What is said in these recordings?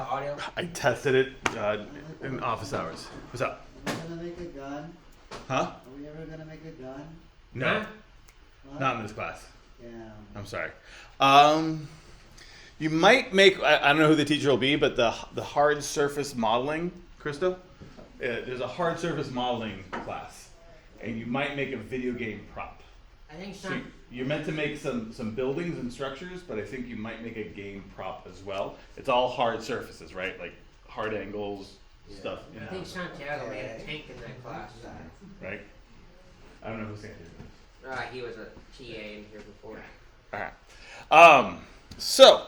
Audio? I tested it in office hours. What's up? Are we gonna make a gun? Huh? Are we ever gonna make a gun? No, What? not in this class. Yeah. I'm sorry. You might make, I don't know who the teacher will be, but the hard surface modeling, Krista, there's a hard surface modeling class, and you might make a video game prop. I think so. So you're meant to make some buildings and structures, but I think you might make a game prop as well. It's all hard surfaces, right? Like hard angles, stuff. You I know, think Santiago made a tank in that class. right? I don't know who Santiago is. He was a TA in here before. All right. So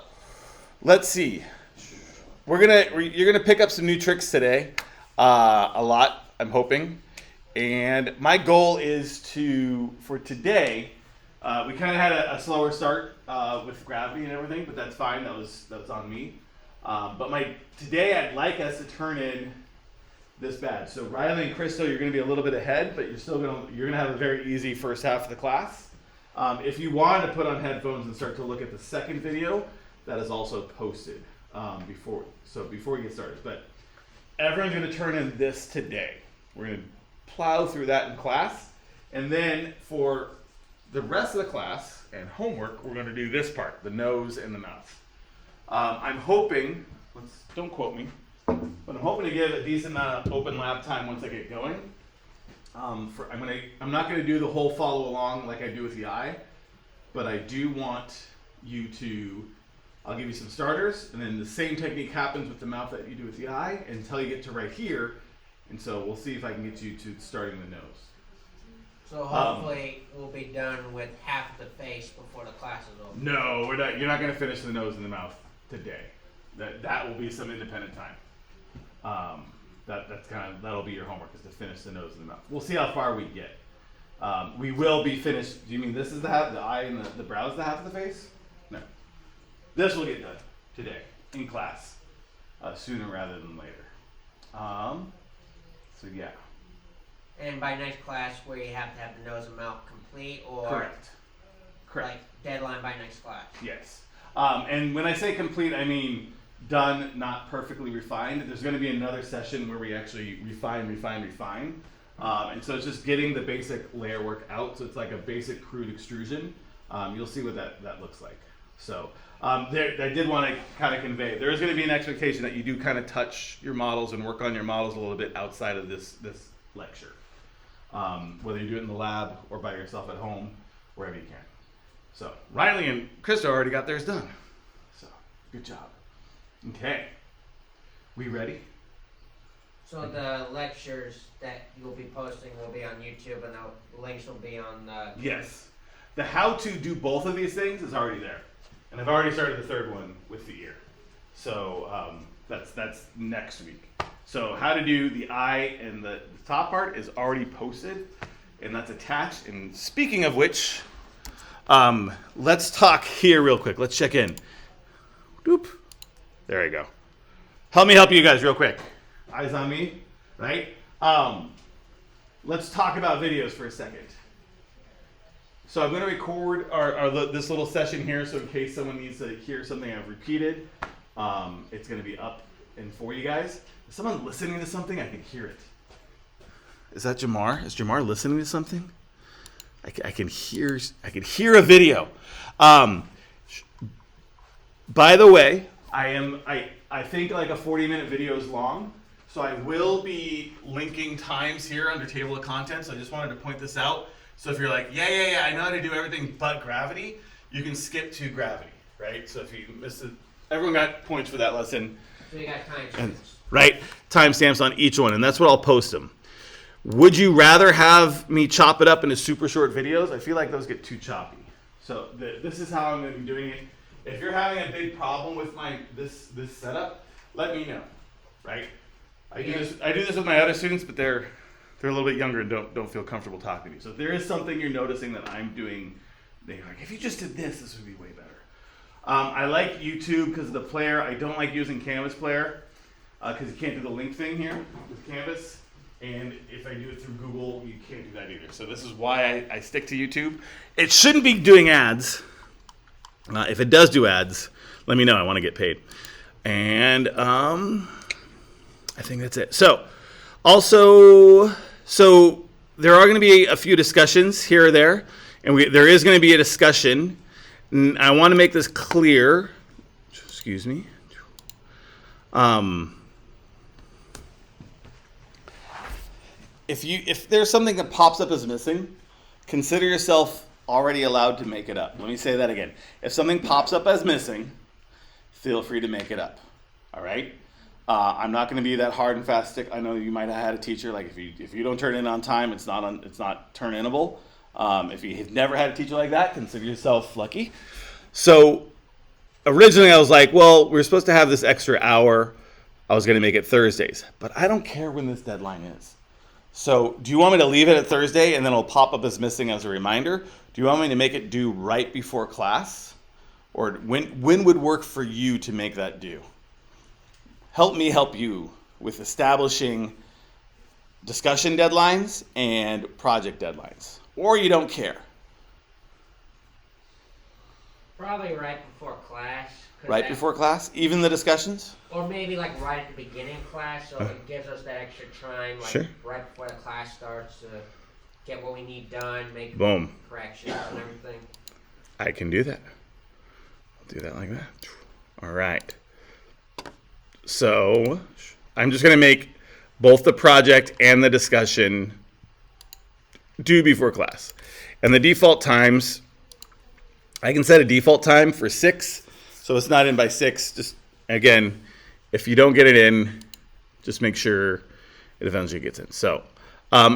let's see. You're gonna pick up some new tricks today. A lot, I'm hoping. And my goal is for today, we kind of had a slower start with gravity and everything, but that's fine. That was on me. But today I'd like us to turn in this badge. So Riley and Crystal, you're going to be a little bit ahead, but you're gonna have a very easy first half of the class. If you wanted to put on headphones and start to look at the second video, that is also posted before we get started. But everyone's going to turn in this today. We're going to plow through that in class, and then for the rest of the class and homework, we're going to do this part, the nose and the mouth. I'm hoping, don't quote me, but I'm hoping to give a decent amount of open lab time once I get going. I'm not going to do the whole follow along like I do with the eye, but I do want you to, I'll give you some starters, and then the same technique happens with the mouth that you do with the eye until you get to right here. And so we'll see if I can get you to starting the nose. So hopefully we'll be done with half the face before the class is over. No, we're not. You're not going to finish the nose and the mouth today. That will be some independent time. That'll be your homework, is to finish the nose and the mouth. We'll see how far we get. We will be finished. Do you mean this is the eye and the brow is the half of the face? No. This will get done today in class, sooner rather than later. So yeah. And by next class, we have to have the nose and mouth complete, or Correct. like deadline by next class. Yes. And when I say complete, I mean done, not perfectly refined. There's going to be another session where we actually refine. And so it's just getting the basic layer work out. So it's like a basic crude extrusion. You'll see what that looks like. So I did want to kind of convey, there is going to be an expectation that you do kind of touch your models and work on your models a little bit outside of this lecture. Whether you do it in the lab or by yourself at home, wherever you can. So Riley and Krista already got theirs done. So good job. Okay. We ready? So the lectures that you'll be posting will be on YouTube, and the links will be on Yes. The how to do both of these things is already there. And I've already started the third one with the ear. So that's next week. So how to do the eye and the top part is already posted, and that's attached. And speaking of which, let's talk here real quick. Let's check in. Doop. There you go. Help you guys real quick. Eyes on me, right? Let's talk about videos for a second. So I'm going to record this little session here, so in case someone needs to hear something I've repeated, it's going to be up and for you guys. Is someone listening to something? I can hear it. Is that Jamar? Is Jamar listening to something? I can hear a video. By the way, I think like a 40-minute video is long, so I will be linking times here under table of contents. So I just wanted to point this out. So if you're like, yeah, I know how to do everything but gravity, you can skip to gravity, right? So if you missed it, everyone got points for that lesson. So you got timestamps. Right, timestamps on each one, and that's what I'll post them. Would you rather have me chop it up into super short videos? I feel like those get too choppy. So this is how I'm going to be doing it. If you're having a big problem with this setup, let me know, right? I do this with my other students, but they're a little bit younger and don't feel comfortable talking to me. So if there is something you're noticing that I'm doing, they're like, if you just did this would be way better. I like YouTube because of the player. I don't like using Canvas Player because you can't do the link thing here with Canvas. And if I do it through Google, you can't do that either. So this is why I stick to YouTube. It shouldn't be doing ads. If it does do ads, let me know. I want to get paid. And I think that's it. So also, there are going to be a few discussions here or there, and there is going to be a discussion. And I want to make this clear. Excuse me. If there's something that pops up as missing, consider yourself already allowed to make it up. Let me say that again. If something pops up as missing, feel free to make it up. All right? I'm not going to be that hard and fast stick. I know you might have had a teacher like if you don't turn in on time, it's not turn inable. If you have never had a teacher like that, consider yourself lucky. So originally I was like, well, we're supposed to have this extra hour. I was going to make it Thursdays, but I don't care when this deadline is. So do you want me to leave it at Thursday and then it'll pop up as missing as a reminder? Do you want me to make it due right before class? Or when would work for you to make that due? Help me help you with establishing discussion deadlines and project deadlines. Or you don't care. Probably right before class. Right before class? Even the discussions? Or maybe like right at the beginning of class, so it gives us that extra time, like Sure. right before the class starts to get what we need done, make Boom. corrections and everything. I can do that. I'll do that like that. All right. So I'm just going to make both the project and the discussion due before class. And the default times, I can set a default time for 6, so it's not in by 6. Just, again, if you don't get it in, just make sure it eventually gets in. So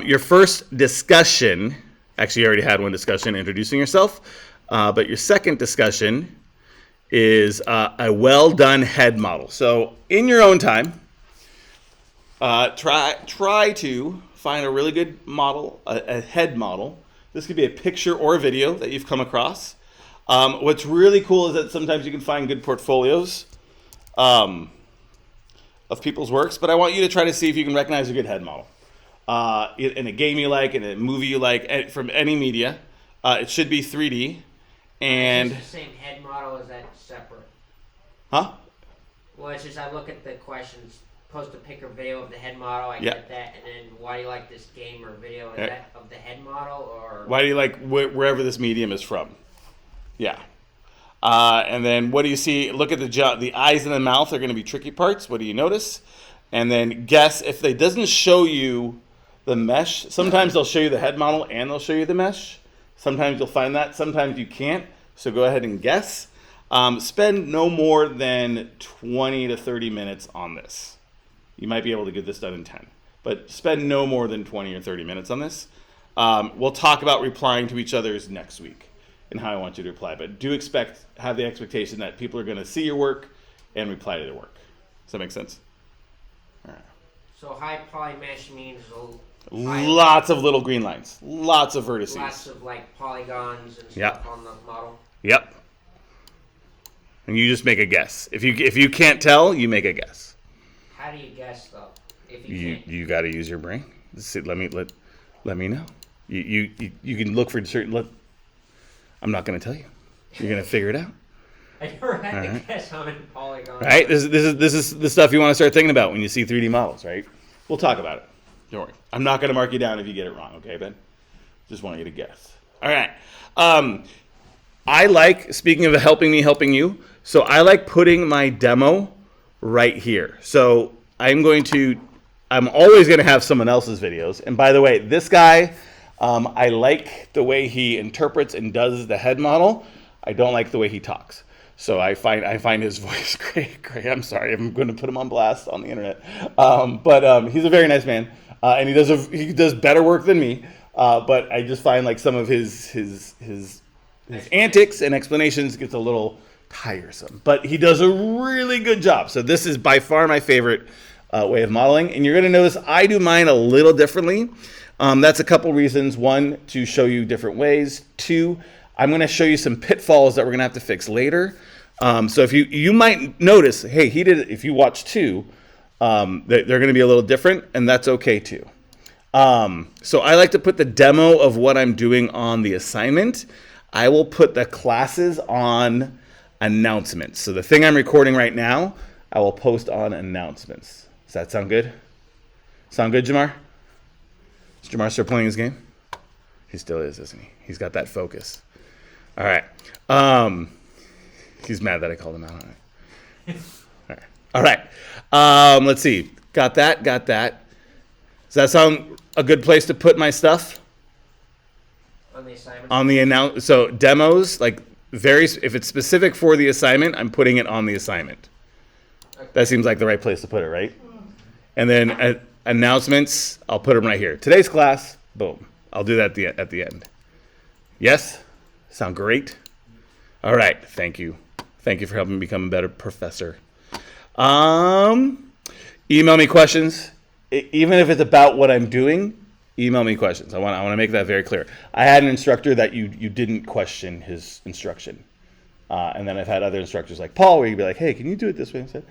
your first discussion, actually you already had one discussion introducing yourself, but your second discussion is a well-done head model. So in your own time, try to find a really good model, a head model. This could be a picture or a video that you've come across. What's really cool is that sometimes you can find good portfolios of people's works, but I want you to try to see if you can recognize a good head model. In a game you like, in a movie you like, from any media. It should be 3D. And is this the same head model, or is that separate? Huh? Well, it's just I look at the questions, post a pic or video of the head model, I Yeah. get that, and then why do you like this game or video? Is Yeah. that of the head model, or? Why do you like wherever this medium is from? Yeah. And then what do you see? Look at the eyes and the mouth are going to be tricky parts. What do you notice? And then guess if they doesn't show you the mesh. Sometimes they'll show you the head model and they'll show you the mesh. Sometimes you'll find that. Sometimes you can't. So go ahead and guess. Spend no more than 20 to 30 minutes on this. You might be able to get this done in 10. But spend no more than 20 or 30 minutes on this. We'll talk about replying to each other's next week and how I want you to reply. But do have the expectation that people are going to see your work and reply to their work. Does that make sense? All right. So high poly mesh means Lots of little green lines. Lots of vertices. lots of like polygons and stuff Yep. on the model. Yep. And you just make a guess. If you can't tell, you make a guess. How do you guess though? If you can't. You got to use your brain. Let me know. You can look for certain. I'm not going to tell you. You're going to figure it out. I never had to Alright. guess how many polygons. Right? This is the stuff you want to start thinking about when you see 3D models, right? We'll talk about it. Don't worry. I'm not going to mark you down if you get it wrong, okay, Ben? Just want you to guess. All right. I like, speaking of helping you, so I like putting my demo right here. So I'm always going to have someone else's videos. And by the way, this guy, I like the way he interprets and does the head model. I don't like the way he talks. So I find his voice great. I'm sorry, I'm going to put him on blast on the internet. But he's a very nice man, and he does better work than me. But I just find like some of his antics and explanations gets a little tiresome. But he does a really good job. So this is by far my favorite way of modeling. And you're going to notice I do mine a little differently. That's a couple reasons. One, to show you different ways. Two, I'm going to show you some pitfalls that we're going to have to fix later. So if you might notice, hey, he did it. If you watch two, they're going to be a little different, and that's okay too. So I like to put the demo of what I'm doing on the assignment. I will put the classes on announcements. So the thing I'm recording right now, I will post on announcements. Does that sound good? Sound good, Jamar? Is Jamar still playing his game? He still is, isn't he? He's got that focus. All right. He's mad that I called him out on it. All right. Let's see. Got that. Does that sound a good place to put my stuff? On the assignment. On the so demos, like if it's specific for the assignment, I'm putting it on the assignment. Okay. That seems like the right place to put it, right? And then announcements, I'll put them right here. Today's class, boom. I'll do that at the end. Yes? Sound great? All right. Thank you. Thank you for helping me become a better professor. Email me questions. Even if it's about what I'm doing, email me questions. I want to make that very clear. I had an instructor that you didn't question his instruction. And then I've had other instructors like Paul where you'd be like, hey, can you do it this way instead?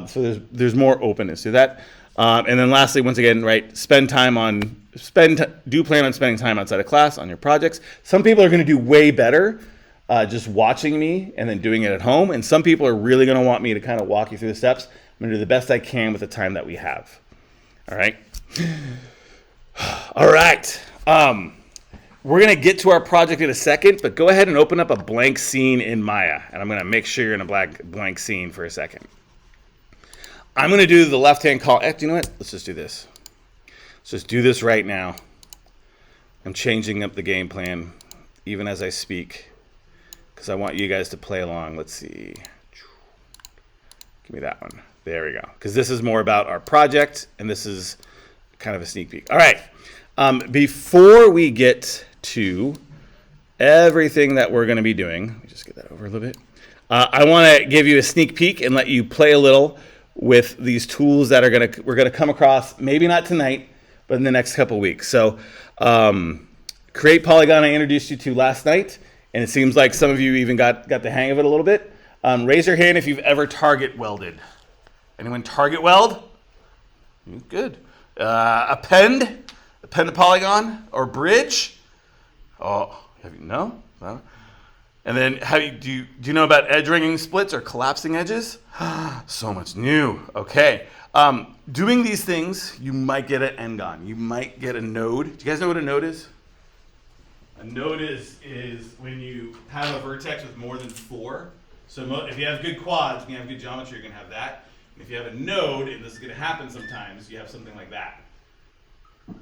So there's more openness to that. And then lastly, once again, right, do plan on spending time outside of class on your projects. Some people are going to do way better just watching me and then doing it at home. And some people are really going to want me to kind of walk you through the steps. I'm going to do the best I can with the time that we have. All right. All right. We're going to get to our project in a second, but go ahead and open up a blank scene in Maya. And I'm going to make sure you're in a blank scene for a second. I'm going to do the left-hand column. Do you know what? Let's just do this. Let's just do this right now. I'm changing up the game plan even as I speak because I want you guys to play along. Let's see. Give me that one. There we go. Because this is more about our project, and this is kind of a sneak peek. All right. Before we get to everything that we're going to be doing, let me just get that over a little bit. I want to give you a sneak peek and let you play a little with these tools that we're going to come across, maybe not tonight, but in the next couple weeks. So Create Polygon I introduced you to last night, and it seems like some of you even got the hang of it a little bit. Raise your hand if you've ever target welded. Anyone target weld? Good. Append to polygon or bridge? Oh, no? And then do you know about edge ringing splits or collapsing edges? So much new. Okay. Doing these things, you might get an n-gon. You might get a node. Do you guys know what a node is? A node is when you have a vertex with more than 4. So if you have good quads, and you have good geometry, you're going to have that. And if you have a node, and this is going to happen sometimes, you have something like that.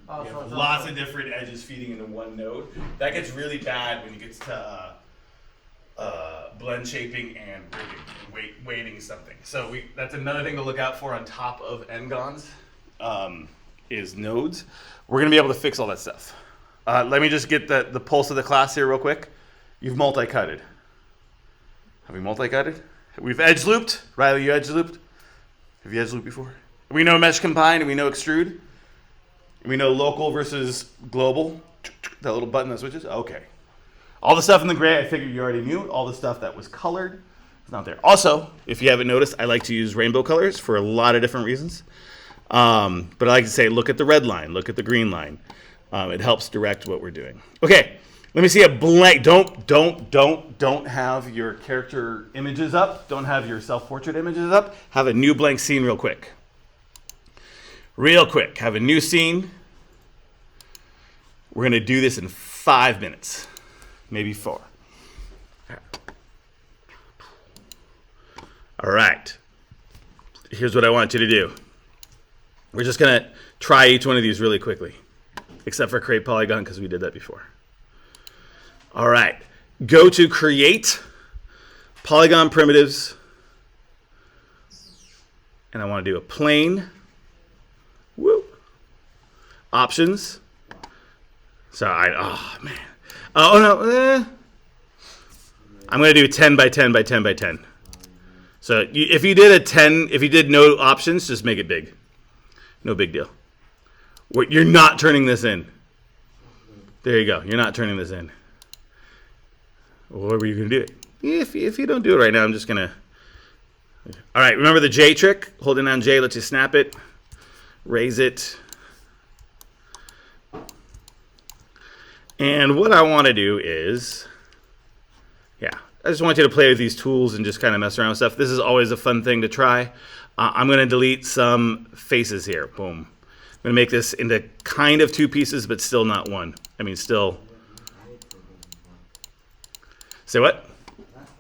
Oh, You so have it's lots also- of different edges feeding into one node. That gets really bad when you get to blend shaping and rigging and weighting something. So that's another thing to look out for on top of n-gons is nodes. We're going to be able to fix all that stuff. Let me just get the pulse of the class here real quick. You've multi-cutted. Have we multi-cutted? We've edge looped. Riley, you edge looped? Have you edge looped before? We know mesh combine and we know extrude. We know local versus global. That little button that switches. Okay. All the stuff in the gray, I figured you already knew. All the stuff that was colored is not there. Also, if you haven't noticed, I like to use rainbow colors for a lot of different reasons. But I like to say, look at the red line, look at the green line. It helps direct what we're doing. Okay, let me see a blank. Don't have your character images up. Don't have your self-portrait images up. Have a new blank scene real quick. Have a new scene. We're going to do this in 5 minutes, maybe 4. All right. Here's what I want you to do. We're just going to try each one of these really quickly, except for Create Polygon because we did that before. All right. Go to Create, Polygon Primitives, and I want to do a plane. Woo. Options. Oh man. Oh no. I'm going to do 10 by 10 by 10 by 10. So if you did no options, just make it big. No big deal. You're not turning this in. There you go. You're not turning this in. What were you going to do? If you don't do it right now, I'm just going to. All right. Remember the J trick? Holding down J lets you snap it. Raise it. And what I want to do is, I just want you to play with these tools and just kind of mess around with stuff. This is always a fun thing to try. I'm going to delete some faces here. Boom. I'm going to make this into kind of two pieces, but still not one. I mean, still. Say what?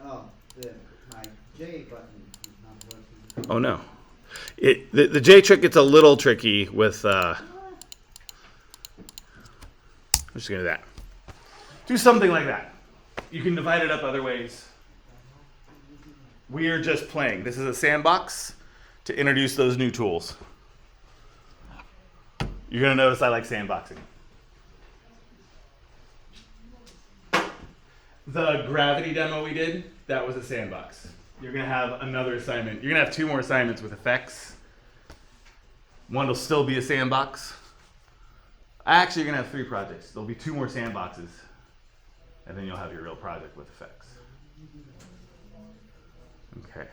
Oh, my J button is not working. Oh, no. The J trick gets a little tricky with... I'm just going to do that. Do something like that. You can divide it up other ways. We are just playing. This is a sandbox to introduce those new tools. You're going to notice I like sandboxing. The gravity demo we did, that was a sandbox. You're going to have another assignment. You're going to have 2 more assignments with effects. One will still be a sandbox. Actually, you're going to have 3 projects. There'll be 2 more sandboxes. And then you'll have your real project with effects. Okay.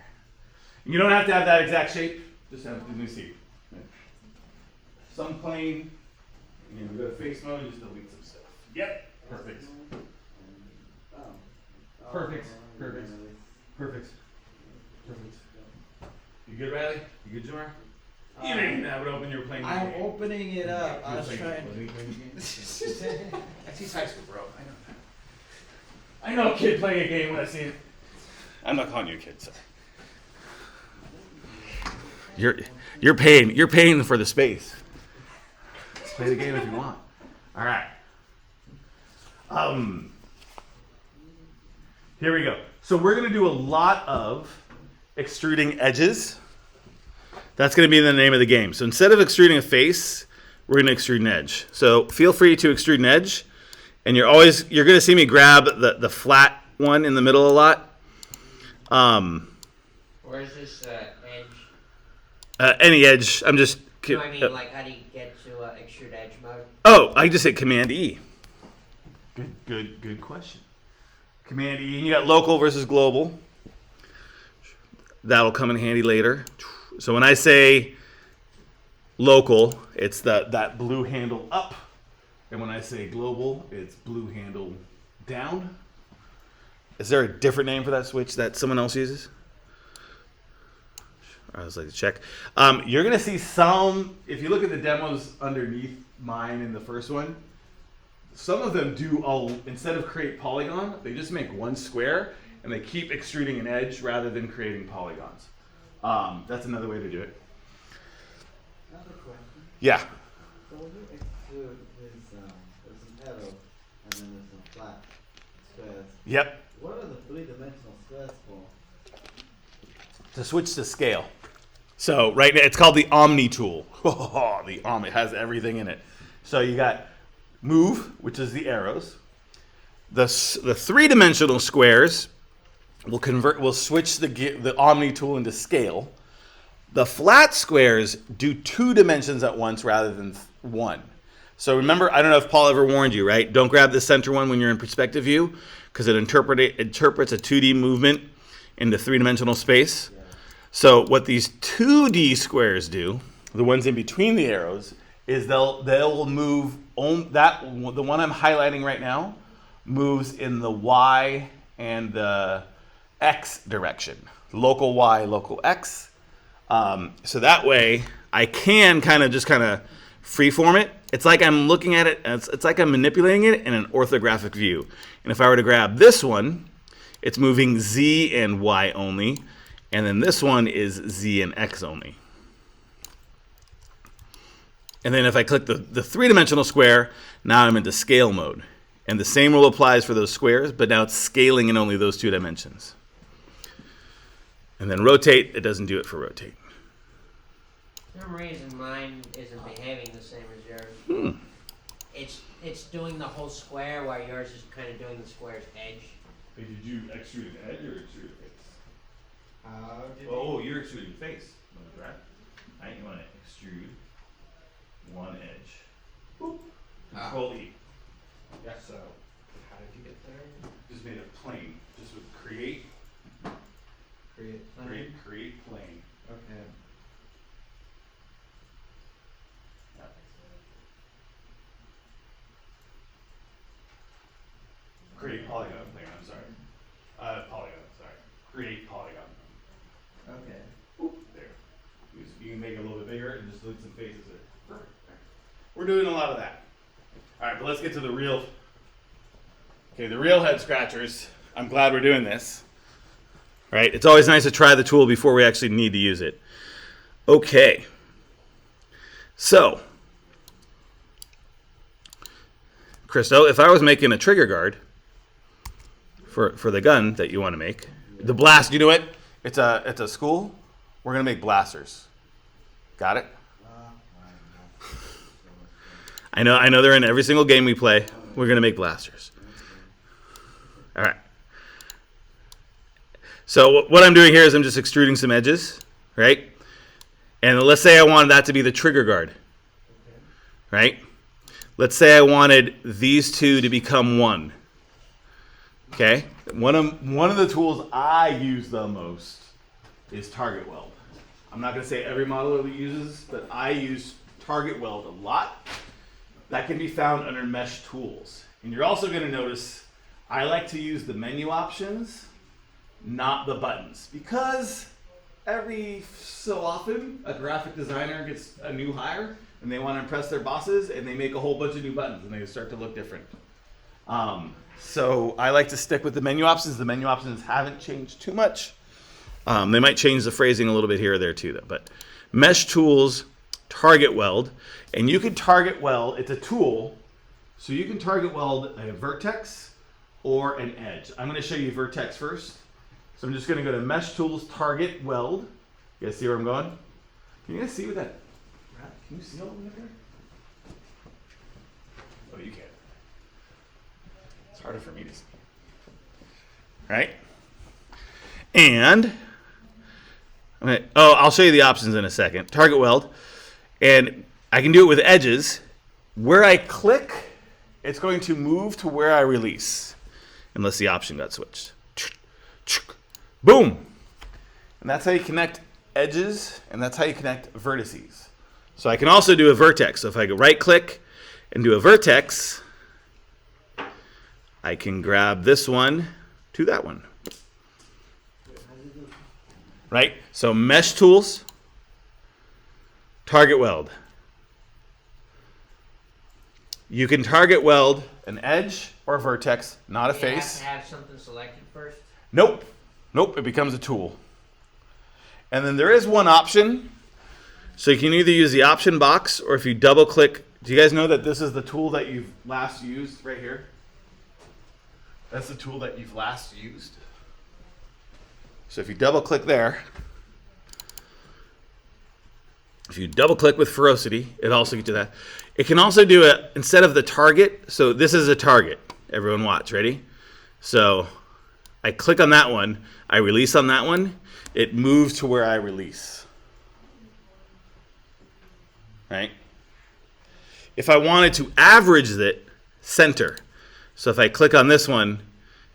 You don't have to have that exact shape. Just have to see. Some plane. And we go to face mode and just delete some stuff. Yep. Perfect. Perfect. Perfect. Perfect. Perfect. You good, Riley? You good, Jamar? You didn't have it open. You were playing. I'm opening it up. I was trying. That's his high school, bro. I know that. I know a kid playing a game when I see it. I'm not calling you a kid, so. You're paying for the space. Let's play the game if you want. All right. Here we go. So we're going to do a lot of extruding edges. That's going to be the name of the game. So instead of extruding a face, we're going to extrude an edge. So feel free to extrude an edge. And you're going to see me grab the flat one in the middle a lot. Where is this edge? Any edge. I'm just... No, I mean, like, how do you get to extrude edge mode? Oh, I just hit Command E. Good question. Command E, and you got local versus global. That'll come in handy later. So when I say local, it's that blue handle up. And when I say global, it's blue handle down. Is there a different name for that switch that someone else uses? I was like to check. You're going to see some, if you look at the demos underneath mine in the first one, some of them do, instead of create polygon, they just make one square and they keep extruding an edge rather than creating polygons. That's another way to do it. Another question. Yeah. So when you extrude there's an arrow and then there's some flat squares. Yep. What are the 3-dimensional squares for? To switch to scale. So right now, it's called the Omni tool. The Omni has everything in it. So you got move, which is the arrows. The 3-dimensional squares will switch the Omni tool into scale. The flat squares do 2 dimensions at once rather than 1. So remember, I don't know if Paul ever warned you, right? Don't grab the center one when you're in perspective view because it interprets a 2D movement into 3-dimensional space. So what these 2D squares do, the ones in between the arrows, is they'll move the one I'm highlighting right now moves in the Y and the X direction. Local Y, local X. So that way I can kind of freeform it. It's like I'm looking at it, and it's like I'm manipulating it in an orthographic view. And if I were to grab this one, it's moving Z and Y only. And then this one is Z and X only. And then if I click the 3-dimensional square, now I'm into scale mode. And the same rule applies for those squares, but now it's scaling in only those 2 dimensions. And then rotate, it doesn't do it for rotate. For some reason, mine isn't behaving the same as yours. It's doing the whole square, while yours is kind of doing the square's edge. Hey, did you extrude an edge or extrude a face? Oh, you're extruding face. Right? I think you want to extrude one edge. Boop. Control E. yeah. So, how did you get there? Just made a plane. Just with create Create. create plane. Okay. Create polygon plane. I'm sorry. Polygon. configure it and just delete some faces. Perfect. We're doing a lot of that. All right, but let's get to the real. Okay, the real head scratchers. I'm glad we're doing this. Right? It's always nice to try the tool before we actually need to use it. Okay. So, Christo, if I was making a trigger guard for the gun that you want to make, the blast, you know what? It's a school. We're gonna make blasters. Got it? I know they're in every single game we play. We're gonna make blasters. All right. So what I'm doing here is I'm just extruding some edges, right? And let's say I wanted that to be the trigger guard, right? Let's say I wanted these two to become one. Okay? One of the tools I use the most is target weld. I'm not going to say every modeler uses, but I use target weld a lot. That can be found under mesh tools. And you're also going to notice I like to use the menu options, not the buttons, because every so often a graphic designer gets a new hire and they want to impress their bosses and they make a whole bunch of new buttons and they start to look different. So I like to stick with the menu options. The menu options haven't changed too much. They might change the phrasing a little bit here or there too, though. But mesh tools, target weld, and you can target weld. It's a tool, so you can target weld a vertex or an edge. I'm going to show you vertex first. So I'm just going to go to mesh tools, target weld. You guys see where I'm going? Can you guys see with that? Can you see all the way there? Oh, you can. It's harder for me to see. Right? And I'll show you the options in a second. Target weld, and I can do it with edges. Where I click, it's going to move to where I release, unless the option got switched. Boom! And that's how you connect edges, and that's how you connect vertices. So I can also do a vertex. So if I go right click and do a vertex, I can grab this one to that one. Right? So mesh tools, target weld. You can target weld an edge or a vertex, not a face. You have to have something selected first? Nope. Nope, it becomes a tool. And then there is one option. So you can either use the option box, or if you double click, do you guys know that this is the tool that you've last used right here? That's the tool that you've last used. So if you double click there, if you double click with ferocity, it also gets you that. It can also do it instead of the target. So this is a target. Everyone watch, ready? So I click on that one, I release on that one, it moves to where I release. Right? If I wanted to average it, center. So if I click on this one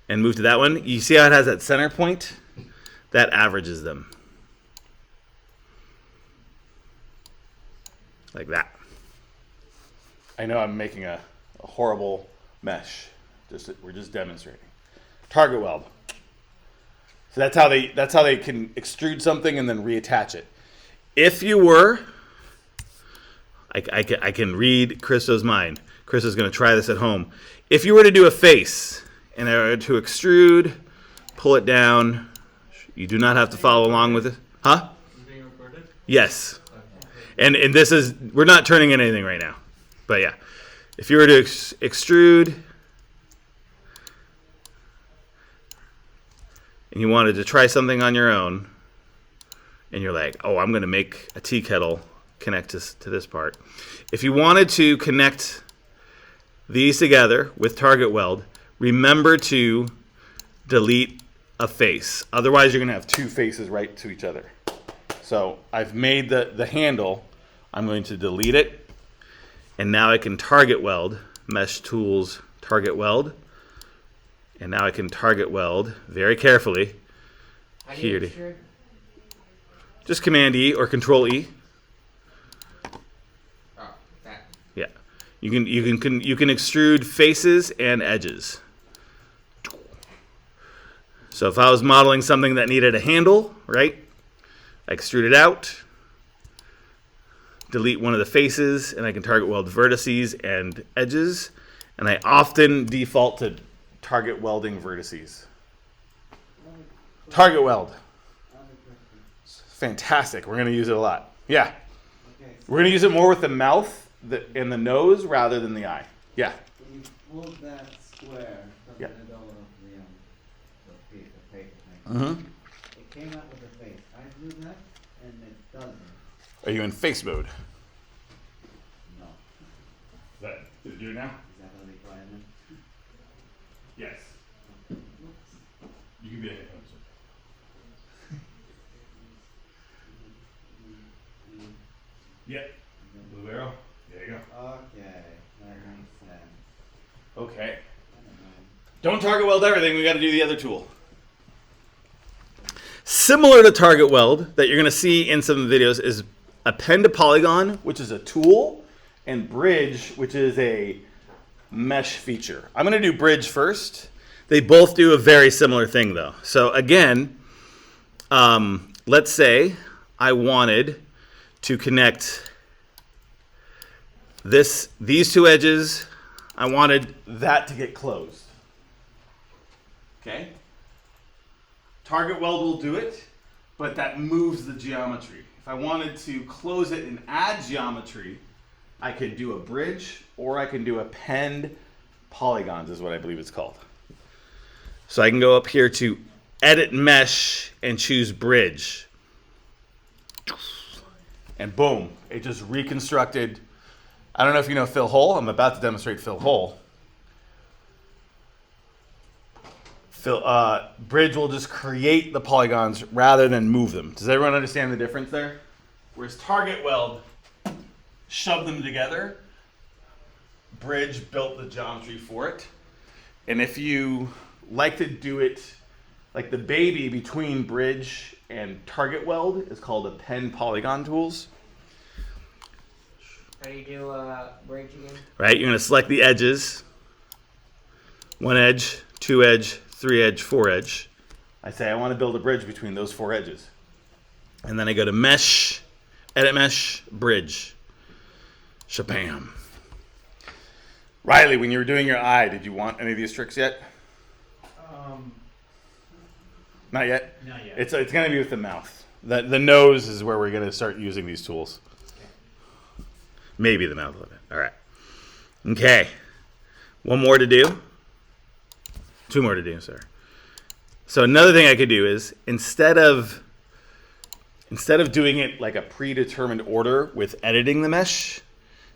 and move to that one, you see how it has that center point? That averages them. Like that. I know I'm making a horrible mesh. We're just demonstrating. Target weld. So that's how they can extrude something and then reattach it. If you were, I can read Christo's mind. Christo's going to try this at home. If you were to do a face and to extrude, pull it down, you do not have to follow along with it. Huh? Is it being recorded? Yes. And this is, we're not turning in anything right now. But yeah, if you were to extrude and you wanted to try something on your own, and you're like, oh, I'm going to make a tea kettle connect to this part. If you wanted to connect these together with target weld, remember to delete a face. Otherwise, you're going to have two faces right to each other. So I've made the handle. I'm going to delete it. And now I can target weld, mesh tools, target weld. And now I can target weld very carefully How do you here to extrude? just Command E or Control E. Oh, that. Yeah, you can extrude faces and edges. So if I was modeling something that needed a handle, right? I extrude it out. delete one of the faces, and I can target weld vertices and edges. And I often default to target welding vertices. Target weld. Fantastic. We're going to use it a lot. Yeah. Okay, so We're going to use it more with the mouth and the nose rather than the eye. Yeah. when you pulled that square from Yeah. the middle of the paper thing, Mm-hmm. it came out with a face. I do that, and it doesn't. Are you in face mode? No. Did it do it now? Is that what they call it? Yes. Oops. You can be in it. Yep. Blue arrow. There you go. Okay, that makes sense. Okay. I don't know. Don't target weld everything. We got to do the other tool. Similar to target weld that you're going to see in some of the videos is append to polygon, which is a tool, and bridge, which is a mesh feature. I'm going to do bridge first. They both do a very similar thing though. So again, let's say I wanted to connect these two edges. I wanted that to get closed. Okay? Target weld will do it, but that moves the geometry. If I wanted to close it and add geometry, I could do a bridge, or I can do append polygons is what I believe it's called. So I can go up here to edit mesh and choose bridge. And boom, it just reconstructed. I don't know if you know fill hole. I'm about to demonstrate fill hole. Bridge will just create the polygons rather than move them. Does everyone understand the difference there? Whereas target weld shoved them together, bridge built the geometry for it. And if you like to do it, like the baby between bridge and target weld is called append polygon tools. How do you do bridge again? Right, you're gonna select the edges. 1 edge, 2 edge, 3 edge, 4 edge. I say I want to build a bridge between those 4 edges. And then I go to mesh, edit mesh, bridge. Shabam. Riley, when you were doing your eye, did you want any of these tricks yet? Not yet? Not yet. It's going to be with the mouth. The nose is where we're going to start using these tools. Maybe the mouth a little bit. All right. Okay. One more to do. 2 more to do, sorry. So another thing I could do is instead of doing it like a predetermined order with editing the mesh,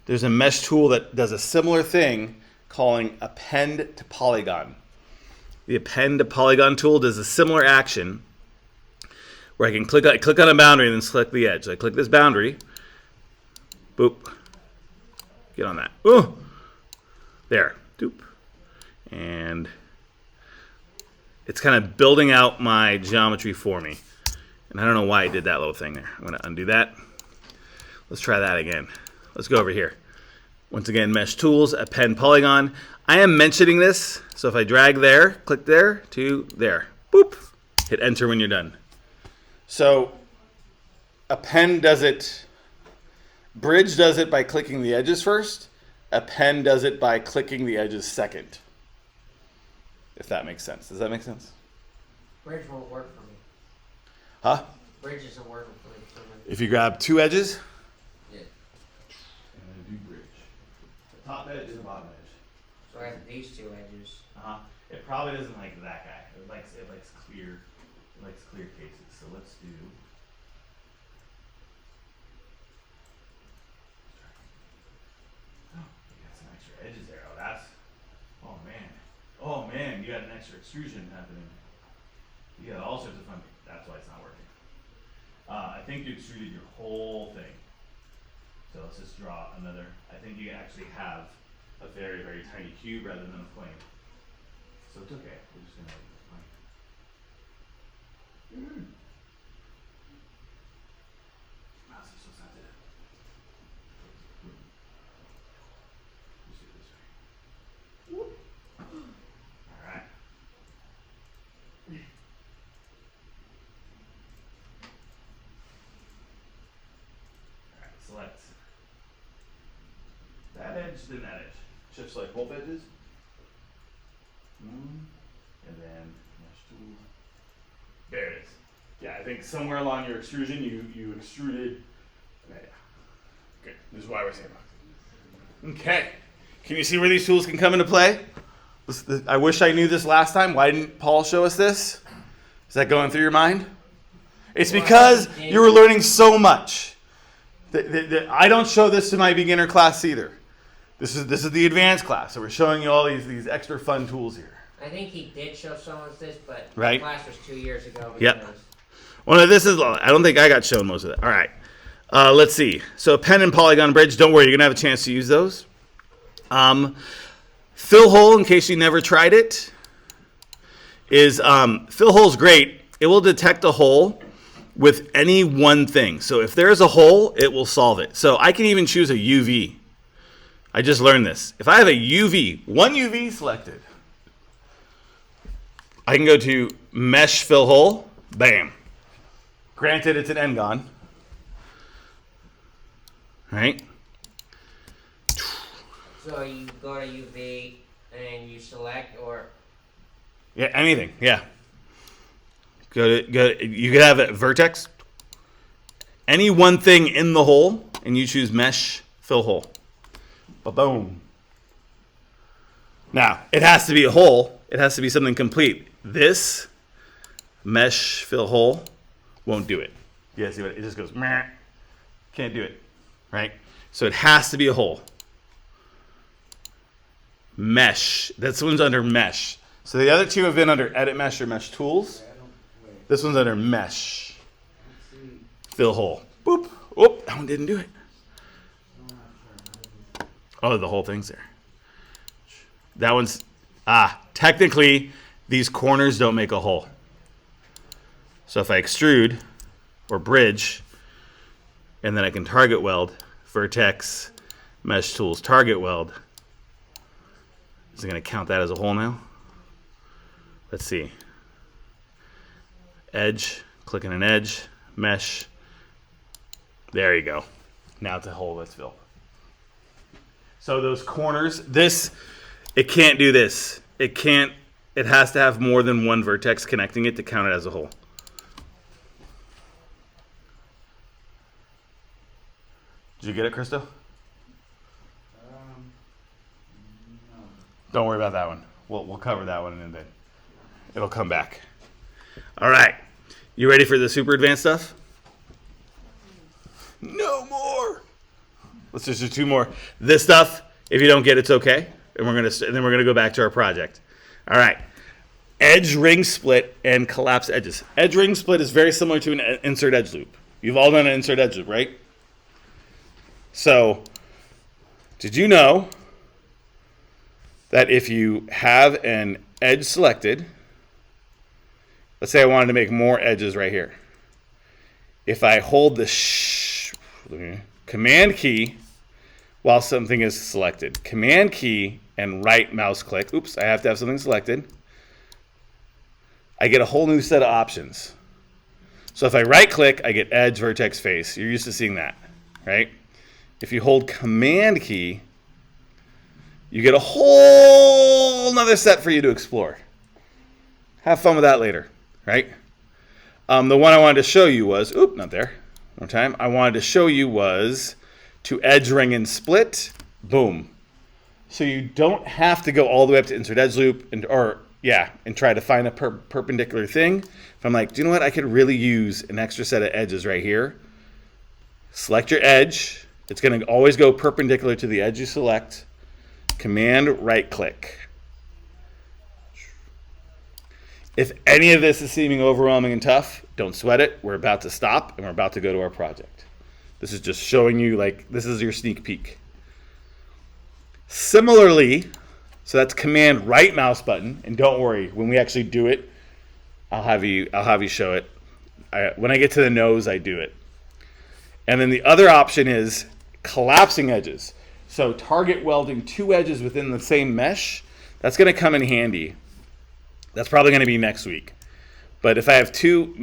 there's a mesh tool that does a similar thing calling append to polygon. The append to polygon tool does a similar action where I can click on a boundary and then select the edge. So I click this boundary. Boop. Get on that. Ooh. There. Doop. And it's kind of building out my geometry for me. And I don't know why I did that little thing there. I'm going to undo that. Let's try that again. Let's go over here. Once again, mesh tools, append polygon. I am mentioning this, so if I drag there, click there to there. Boop. Hit enter when you're done. So append does it, bridge does it by clicking the edges first. Append does it by clicking the edges second. If that makes sense. Does that make sense? Bridge won't work for me. Huh? Bridge isn't working for me. If you grab 2 edges, Yeah. and then do bridge. The top edge and the bottom edge. So I have these 2 edges. It probably doesn't like that guy. It likes clear cases. So let's do. Oh, you got some extra edges there. Oh, that's. Oh man. Oh man, you got an extra extrusion happening. You got all sorts of fun. That's why it's not working. I think you extruded your whole thing. So let's just draw another. I think you actually have a very, very tiny cube rather than a plane. So it's okay. We're just gonna make it fine. Mouse is so sensitive. Let's do it this way. All right. All right. Select that edge, then that edge. Shift select both edges. And then mesh tool. There it is. Yeah, I think somewhere along your extrusion, you extruded. Yeah. Good. This is why we're saying that. Okay. Can you see where these tools can come into play? I wish I knew this last time. Why didn't Paul show us this? Is that going through your mind? It's because you were learning so much. I don't show this to my beginner class either. This is the advanced class, so we're showing you all these extra fun tools here. I think he did show someone this, but Right. the class was 2 years ago. Yep. Well, no, this is. I don't think I got shown most of that. All right. Let's see. So pen and polygon bridge. Don't worry, you're gonna have a chance to use those. Fill hole, in case you never tried it, is fill hole's great. It will detect a hole with any one thing. So if there's a hole, it will solve it. So I can even choose a UV. I just learned this. If I have a UV, one UV selected, I can go to mesh fill hole, bam. Granted, it's an N-gon. Right? So you go to UV and you select, or Yeah, anything. Yeah. Go to. You could have a vertex. Any one thing in the hole, and you choose mesh fill hole. Ba-boom. Now, it has to be a hole. It has to be something complete. This mesh fill hole won't do it. Yeah, see what it just goes, meh. Can't do it. Right? So it has to be a hole. Mesh. This one's under mesh. So the other two have been under edit mesh or mesh tools. This one's under mesh. Fill hole. Boop. Oh, that one didn't do it. Oh, the whole thing's there. That one's, technically, these corners don't make a hole. So if I extrude or bridge, and then I can target weld, vertex, mesh tools, target weld. Is it going to count that as a hole now? Let's see. Edge, clicking an edge, mesh. There you go. Now it's a hole that's filled. So those corners, it can't do this. It has to have more than one vertex connecting it to count it as a hole. Did you get it, Christo? No. Don't worry about that one. We'll cover that one and then it'll come back. All right. You ready for the super advanced stuff? No more. Let's just do two more. This stuff, if you don't get it, it's okay. And then we're gonna go back to our project. All right. Edge ring split and collapse edges. Edge ring split is very similar to an insert edge loop. You've all done an insert edge loop, right? So, did you know that if you have an edge selected, let's say I wanted to make more edges right here. If I hold the command key while something is selected, command key and right mouse click, oops, I have to have something selected, I get a whole new set of options. So if I right click, I get edge, vertex, face. You're used to seeing that, right? If you hold command key, you get a whole nother set for you to explore. Have fun with that later, right? The one I wanted to show you was, not there, one more time. I wanted to show you was to edge ring and split, boom. So you don't have to go all the way up to insert edge loop and try to find a perpendicular thing. If I'm like, do you know what? I could really use an extra set of edges right here. Select your edge. It's going to always go perpendicular to the edge you select. Command right click. If any of this is seeming overwhelming and tough, don't sweat it. We're about to stop and we're about to go to our project. This is just showing you, this is your sneak peek. Similarly, so that's command right mouse button, and don't worry, when we actually do it, I'll have you show it. When I get to the nose, I do it. And then the other option is collapsing edges. So target welding two edges within the same mesh, that's going to come in handy. That's probably going to be next week. But if I have two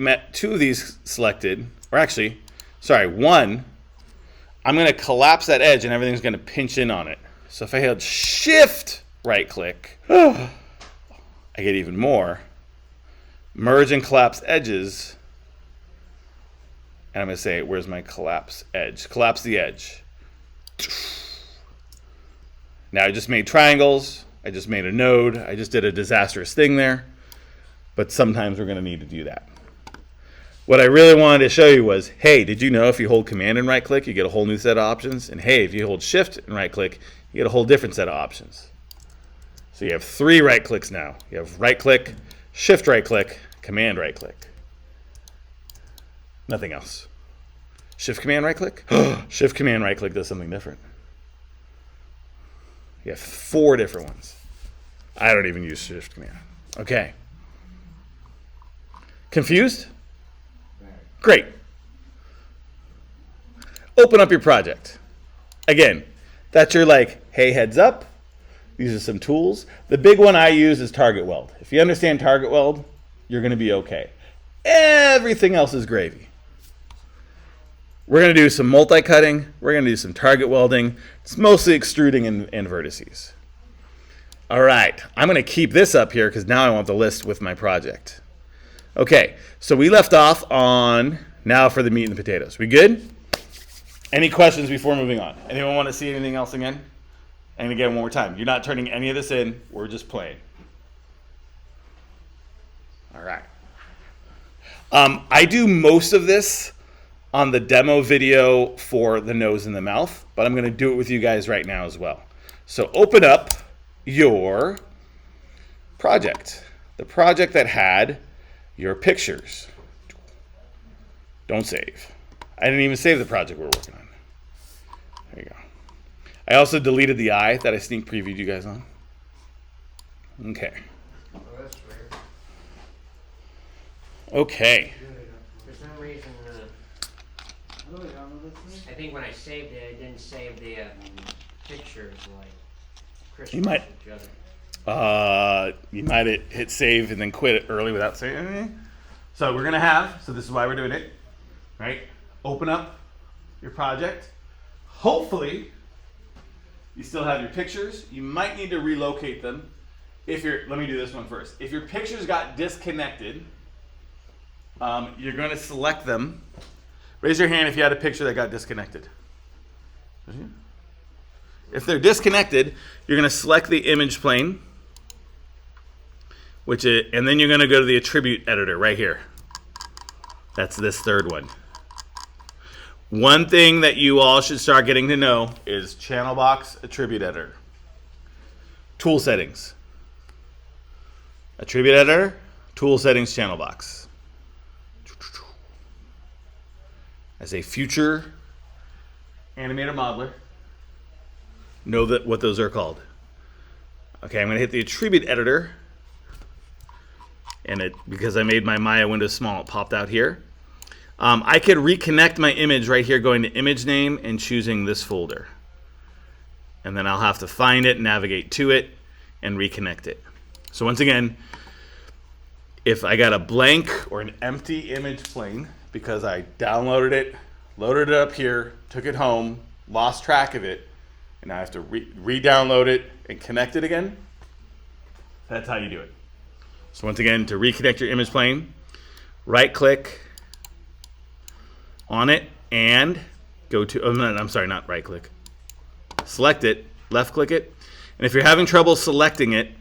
of these selected, or actually, sorry, one, I'm going to collapse that edge and everything's going to pinch in on it. So if I held shift right click, I get even more. Merge and collapse edges. And I'm going to say, where's my collapse edge? Collapse the edge. Now I just made triangles. I just made a node. I just did a disastrous thing there. But sometimes we're going to need to do that. What I really wanted to show you was, hey, did you know if you hold command and right click, you get a whole new set of options? And hey, if you hold shift and right click, you get a whole different set of options. So you have 3 right clicks now. You have right click, shift right click, command right click. Nothing else. Shift command right click. Shift command right click does something different. You have 4 different ones. I don't even use shift command. Okay. Confused? Great. Open up your project. Again, that's your hey, heads up. These are some tools. The big one I use is target weld. If you understand target weld, you're going to be okay. Everything else is gravy. We're going to do some multi-cutting. We're going to do some target welding. It's mostly extruding and vertices. All right. I'm going to keep this up here because now I want the list with my project. Okay. So we left off on now for the meat and the potatoes. We good? Any questions before moving on? Anyone want to see anything else again? And again, one more time. You're not turning any of this in. We're just playing. All right. I do most of this on the demo video for the nose and the mouth, but I'm going to do it with you guys right now as well. So open up your project. The project that had your pictures. Don't save. I didn't even save the project we're working on. There you go. I also deleted the eye that I sneak previewed you guys on. Okay. Oh, that's weird. Okay. For some reason, I think when I saved it, I didn't save the pictures like You might- each other. You might have hit save and then quit it early without saying anything. So we're gonna have, so this is why we're doing it, right? Open up your project. Hopefully, you still have your pictures. You might need to relocate them. Let me do this one first. If your pictures got disconnected, you're gonna select them. Raise your hand if you had a picture that got disconnected. If they're disconnected, you're going to select the image plane, and then you're going to go to the attribute editor right here. That's this third one. One thing that you all should start getting to know is channel box attribute editor. Tool settings. Attribute editor, tool settings, channel box. As a future animator modeler, know what those are called. Okay, I'm going to hit the attribute editor, and because I made my Maya window small, it popped out here. I could reconnect my image right here, going to image name and choosing this folder. And then I'll have to find it, navigate to it, and reconnect it. So once again, if I got a blank or an empty image plane, because I downloaded it, loaded it up here, took it home, lost track of it, and I have to re-download it and connect it again, that's how you do it. So once again, to reconnect your image plane, right-click on it and go to, not right-click. Select it, left-click it, and if you're having trouble selecting it,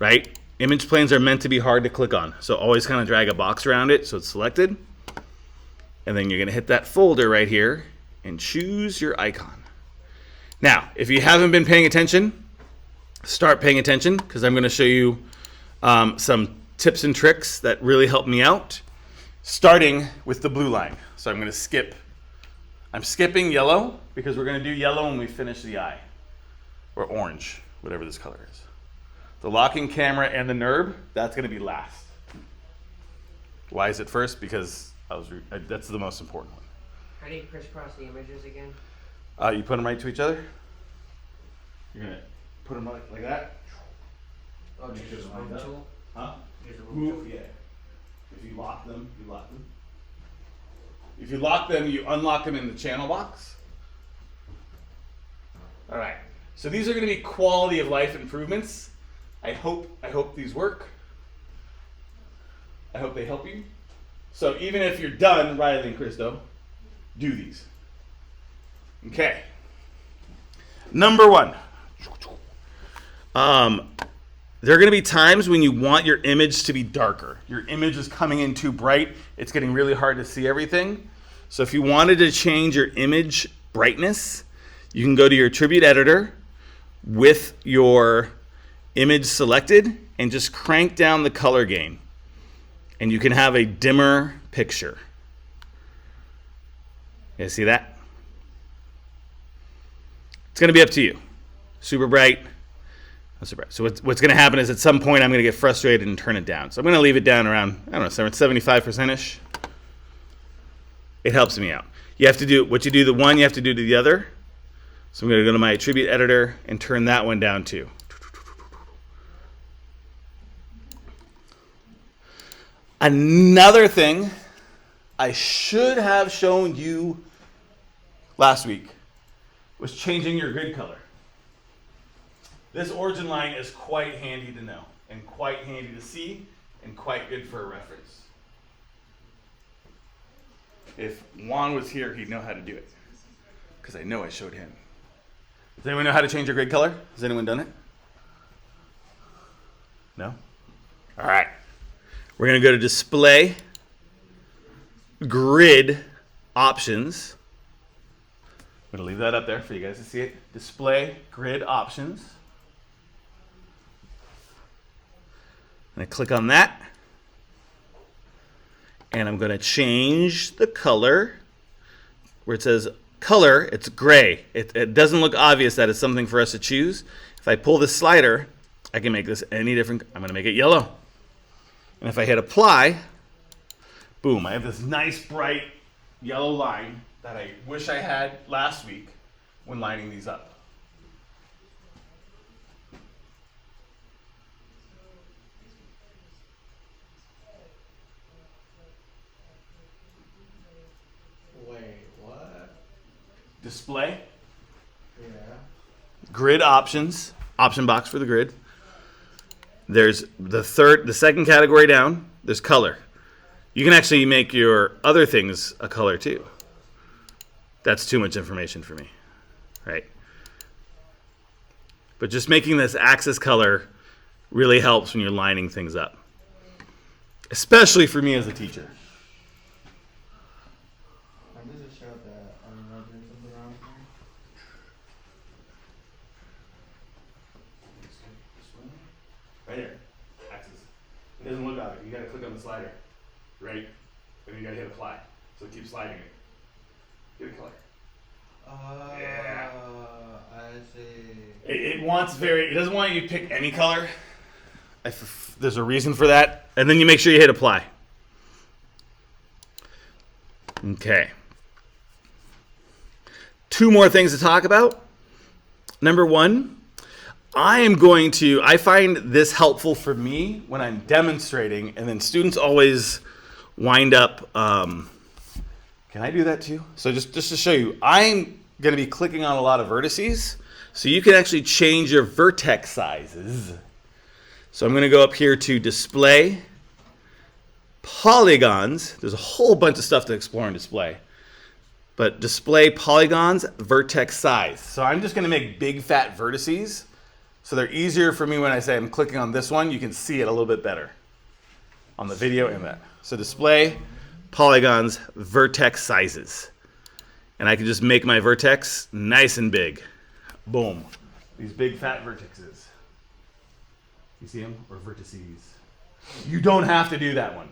right, image planes are meant to be hard to click on, so always kind of drag a box around it so it's selected. And then you're going to hit that folder right here and choose your icon. Now, if you haven't been paying attention, start paying attention because I'm going to show you some tips and tricks that really help me out, starting with the blue line. So I'm going to skip. I'm skipping yellow because we're going to do yellow when we finish the eye, or orange, whatever this color is. The locking camera and the NURB, that's going to be last. Why is it first? Because that's the most important one. How do you crisscross the images again? You put them right to each other. You're going to put them like that. Oh, just use a move tool? Huh? Use a move tool? Yeah. If you lock them, you lock them. If you lock them, you unlock them in the channel box. All right. So these are going to be quality of life improvements. I hope these work. I hope they help you. So even if you're done, Riley and Christo, do these. Okay. Number 1. There are going to be times when you want your image to be darker. Your image is coming in too bright. It's getting really hard to see everything. So if you wanted to change your image brightness, you can go to your attribute editor with your image selected and just crank down the color gain. And you can have a dimmer picture. You see that? It's going to be up to you. Super bright. Not super bright. So what's going to happen is at some point I'm going to get frustrated and turn it down. So I'm going to leave it down around, I don't know, 75%-ish. It helps me out. You have to do what you do the one, you have to do to the other. So I'm going to go to my attribute editor and turn that one down too. Another thing I should have shown you last week was changing your grid color. This origin line is quite handy to know and quite handy to see and quite good for a reference. If Juan was here, he'd know how to do it because I know I showed him. Does anyone know how to change your grid color? Has anyone done it? No? All right. We're going to go to Display, Grid, Options. I'm going to leave that up there for you guys to see it. Display, Grid, Options. I'm going to click on that. And I'm going to change the color. Where it says color, it's gray. It doesn't look obvious that it's something for us to choose. If I pull this slider, I can make this any different. I'm going to make it yellow. And if I hit apply, boom, I have this nice bright yellow line that I wish I had last week when lining these up. Wait, what? Display, Yeah. grid options, option box for the grid. There's the second category down, there's color. You can actually make your other things a color too. That's too much information for me, right? But just making this axis color really helps when you're lining things up. Especially for me as a teacher. I'm just show that I'm not doing something wrong here. Right here, axis. It doesn't look obvious. You gotta click on the slider, right? And you gotta hit apply. So it keeps sliding it. Give it color. Yeah. I see. It doesn't want you to pick any color. There's a reason for that. And then you make sure you hit apply. Okay. 2 more things to talk about. Number 1, I find this helpful for me when I'm demonstrating, and then students always wind up, can I do that too? So just to show you, I'm going to be clicking on a lot of vertices, so you can actually change your vertex sizes. So I'm going to go up here to Display, Polygons. There's a whole bunch of stuff to explore in Display. But Display Polygons, Vertex Size. So I'm just going to make big fat vertices. So they're easier for me when I say I'm clicking on this one. You can see it a little bit better on the video and that. So Display, Polygons, Vertex Sizes. And I can just make my vertex nice and big. Boom. These big fat vertexes. You see them? Or vertices. You don't have to do that one.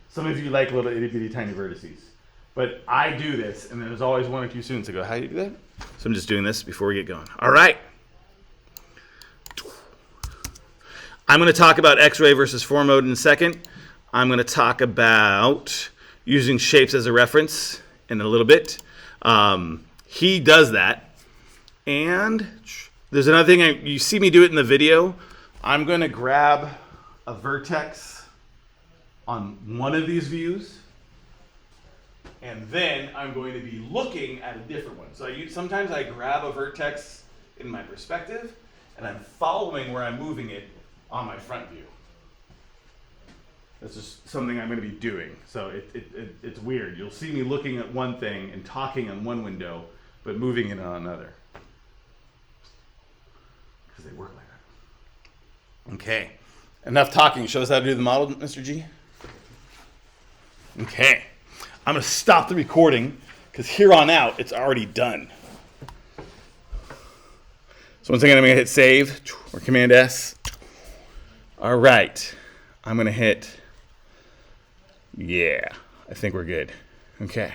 Some of you like little itty bitty tiny vertices. But I do this, and there's always 1 or 2 students that go, how do you do that? So I'm just doing this before we get going. All right. I'm going to talk about X-ray versus 4 mode in a second. I'm going to talk about using shapes as a reference in a little bit. He does that. And there's another thing, you see me do it in the video. I'm going to grab a vertex on one of these views. And then I'm going to be looking at a different one. So sometimes I grab a vertex in my perspective, and I'm following where I'm moving it on my front view. That's just something I'm going to be doing. So it's weird. You'll see me looking at one thing and talking on one window, but moving it on another. Because they work like that. Okay. Enough talking. Show us how to do the model, Mr. G. Okay. I'm going to stop the recording because here on out, it's already done. So once again, I'm going to hit save or Command S. All right. I'm going to hit, yeah, I think we're good. Okay.